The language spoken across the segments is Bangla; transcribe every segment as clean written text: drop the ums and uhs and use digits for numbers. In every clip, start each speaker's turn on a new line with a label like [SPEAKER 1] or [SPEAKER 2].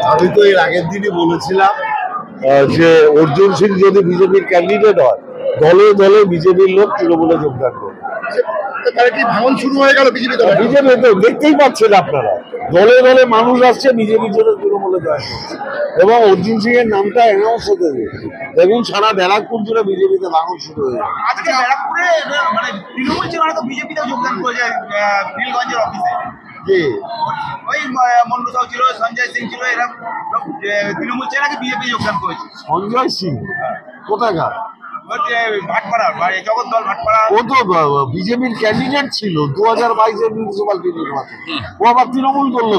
[SPEAKER 1] আমি তো এর আগের দিনই বলেছিলাম যে অর্জুন সিং যদি বিজেপির ক্যান্ডিডেট হয়, দলে দলে বিজেপির লোক তৃণমূলে যোগদান করবে।
[SPEAKER 2] তাহলে কি ভাঙন শুরু হয়ে গেল বিজেপি
[SPEAKER 1] তো দেখতেই পাচ্ছেন আপনারা, দলে দলে মানুষ আসছে বিজেপির জন্য তৃণমূলে জয়েন করছে, এবং অর্জুন সিং এর নামটা অ্যানাউন্স হতে দেখুন সারা ব্যারাকপুর জুড়ে বিজেপিতে ভাঙন শুরু হয়ে যাবে।
[SPEAKER 3] আজকে ব্যারাকপুরে মানে তৃণমূল ছিল না, তো বিজেপিতে যোগদান করেছে নীলগঞ্জের অফিসে। ওই মন্ডু সাউ ছিল, সঞ্জয় সিং ছিল, এরা তৃণমূল ছিল নাকি বিজেপি যোগদান করেছে।
[SPEAKER 1] সঞ্জয় সিং কোথাকার? ও তো বিজেপির ক্যান্ডিডেট ছিল 2022-এর মিউনিসিপ্যালিটি নির্বাচন, ও আবার তৃণমূল করলো।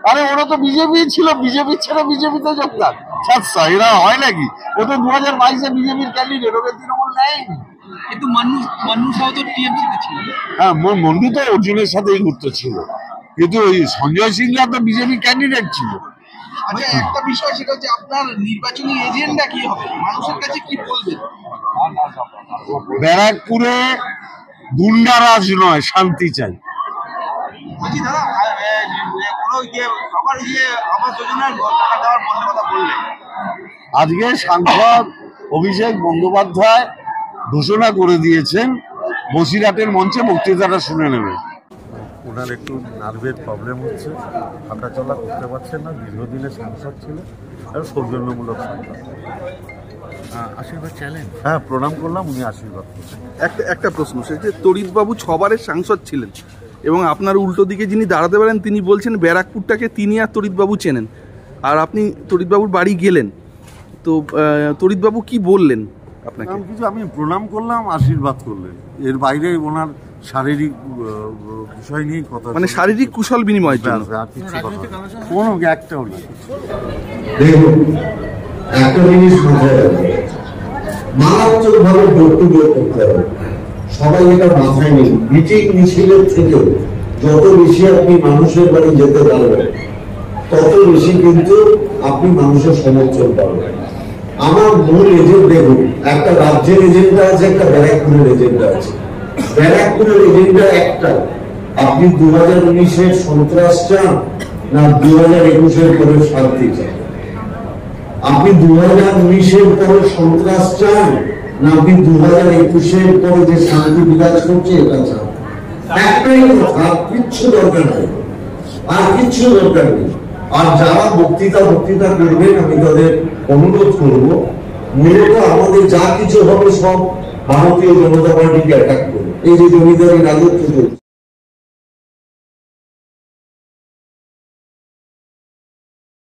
[SPEAKER 1] আরে ওরা তো বিজেপি ছিল, বিজেপি ছেড়ে বিজেপিতে যোগদান। আচ্ছা এরা হয় নাকি? ও তো 2022-এ বিজেপির ক্যান্ডিডেট, ওকে তৃণমূল নেয়নি।
[SPEAKER 3] কিন্তু মন্ডু সাউ তো টিএমসিতে ছিল।
[SPEAKER 1] হ্যাঁ, মন্ডু তো অর্জুনের সাথেই ঘুরতে ছিল, কিন্তু ওই সঞ্জয় সিংরা তো বিজেপি ক্যান্ডিডেট ছিল।
[SPEAKER 3] আচ্ছা, একটা বিষয় সেটা হচ্ছে আপনার নির্বাচনী এজেন্ডা কি হবে, মানুষের কাছে কি বলবেন?
[SPEAKER 1] ব্যারাকপুরে গুন্ডারাজ নয়, শান্তি চাই।
[SPEAKER 3] বলছি দাদা, কোনো সবার আবাস যোজনার টাকা দেওয়ার কথা বললেন,
[SPEAKER 1] আজকে সাংসদ অভিষেক বন্দ্যোপাধ্যায় ঘোষণা করে দিয়েছেন, বসিরহাটের মঞ্চে বক্তৃতাটা শুনে নেবেন।
[SPEAKER 4] ওনার একটু নার্ভের প্রবলেম হচ্ছে, হাঁটা চলা করতে পারছেন না, দীর্ঘদিনের সাংসদ ছিলেন এবং সৌজন্যমূলক সাংসদ।
[SPEAKER 5] আশীর্বাদ চাইলেন?
[SPEAKER 4] হ্যাঁ, প্রণাম করলাম, উনি আশীর্বাদ করছেন।
[SPEAKER 6] একটা প্রশ্ন, সেটা যে তড়িৎবাবু 6 বারের সাংসদ ছিলেন এবং আপনার উল্টো দিকে যিনি দাঁড়াতে পারেন তিনি বলছেন ব্যারাকপুরটাকে তিনি আর তড়িৎবাবু চেনেন, আর আপনি তড়িৎবাবুর বাড়ি গেলেন, তো তড়িৎবাবু কি বললেন আপনাকে?
[SPEAKER 4] কিছু আমি প্রণাম করলাম, আশীর্বাদ করলেন, এর বাইরে ওনার শারীরিক বিষয় নিয়ে কথা,
[SPEAKER 6] মানে শারীরিক কুশল বিনিময়ের জন্য
[SPEAKER 4] কোনো একটাও না।
[SPEAKER 7] দেখুন, একটা জিনিস মাথায় রাখবেন, মারাত্মকভাবে বক্তব্য করতে হবে, সবাই এটা মাথায় নিন। মিটিং মিছিলের থেকেও যত বেশি আপনি মানুষের বাড়ি যেতে পারবেন, তত বেশি কিন্তু আপনি মানুষের সমর্থন পাবেন। আমার মূল এজেন্ট, দেখুন, একটা রাজ্যের এজেন্ডা আছে, একটা ব্যারাকপুরের এজেন্ডা আছে। ব্যারাকপুরের এজেন্ডা একটা, আপনি 2019-এর সন্ত্রাস চান না 2021-এর পরে শান্তি চান? আপনি 2019-এর পরে সন্ত্রাস চান না আপনি 2021-এর পরে যে শান্তি বিরাজ করছে এটা চান? একটাই কথা, কিচ্ছু দরকার নেই, আর কিচ্ছু দরকার নেই। আর যারা বক্তৃতা করবেন, আমি তাদের অনুরোধ করবো, মূলত আমাদের যা কিছু হবে সব ভারতীয় জনতা পার্টিকে অ্যাটাক করবে। এই যে জমিদারি রাজত্ব